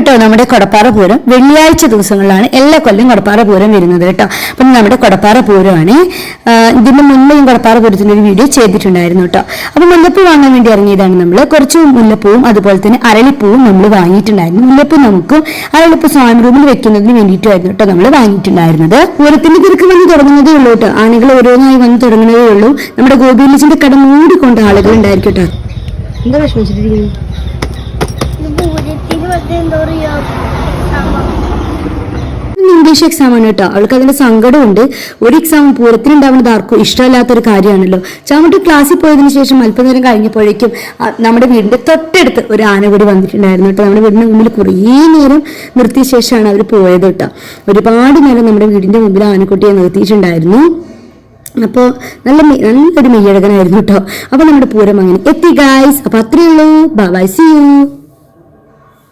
കേട്ടോ നമ്മുടെ കൊടപ്പാറ പൂരം വെള്ളിയാഴ്ച ദിവസങ്ങളിലാണ് എല്ലാ കൊല്ലം കൊടപ്പാറ പൂരം വരുന്നത് കേട്ടോ. അപ്പം നമ്മുടെ കൊടപ്പാറ പൂരമാണ്. ഇതിന്റെ മുന്നേയും കൊടപ്പാറ പൂരത്തിന്റെ ഒരു വീഡിയോ ചെയ്തിട്ടുണ്ടായിരുന്നു കേട്ടോ. അപ്പൊ മുല്ലപ്പൂ വാങ്ങാൻ വേണ്ടി ഇറങ്ങിയതാണ് നമ്മൾ. കുറച്ച് മുല്ലപ്പൂവും അതുപോലെ തന്നെ അരളിപ്പൂവും നമ്മൾ വാങ്ങിയിട്ടുണ്ടായിരുന്നു. മുല്ലപ്പൂ നമുക്കും അരളിപ്പൂ സ്വാമി റൂമിൽ വെക്കുന്നതിന് വേണ്ടിയിട്ടായിരുന്നു കേട്ടോ നമ്മൾ വാങ്ങിയിട്ടുണ്ടായിരുന്നത്. പൂരത്തിന്റെ തിരക്ക് വന്ന് തുടങ്ങുന്നതേ ഉള്ളൂ കേട്ടോ. ആളുകൾ ഓരോന്നായി വന്ന് തുടങ്ങുന്നതേ ഉള്ളൂ. നമ്മുടെ ഗോപിയിലിച്ചിന്റെ കട മൂടിക്കൊണ്ട് ആളുകൾ ഉണ്ടായിരിക്കും കേട്ടോ. എന്താ വിഷമിച്ചിട്ടിരിക്കുന്നത്? ഇംഗ്ലീഷ് എക്സാം ആണ് കേട്ടോ. അവൾക്ക് അതിന്റെ സങ്കടമുണ്ട്. ഒരു എക്സാം പൂരത്തിനുണ്ടാവുന്നത് ആർക്കും ഇഷ്ടമല്ലാത്തൊരു കാര്യമാണല്ലോ. ചാമുട്ടി ക്ലാസ്സിൽ പോയതിനു ശേഷം അല്പനേരം കഴിഞ്ഞപ്പോഴേക്കും നമ്മുടെ വീടിന്റെ തൊട്ടടുത്ത് ഒരു ആന കൂടി വന്നിട്ടുണ്ടായിരുന്നു കേട്ടോ. നമ്മുടെ വീടിന്റെ മുമ്പിൽ കുറേ നേരം നിർത്തിയ ശേഷമാണ് അവർ പോയത് കേട്ടോ. ഒരുപാട് നേരം നമ്മുടെ വീടിന്റെ മുമ്പിൽ ആനക്കുട്ടിയെ നിർത്തിയിട്ടുണ്ടായിരുന്നു. അപ്പോൾ നല്ലൊരു മെയ്യഴകനായിരുന്നു കേട്ടോ. അപ്പൊ നമ്മുടെ പൂരം അങ്ങനെ എത്തി ഗൈസ്. അപ്പൊ അത്രയേ ഉള്ളൂ. Bye bye, see U.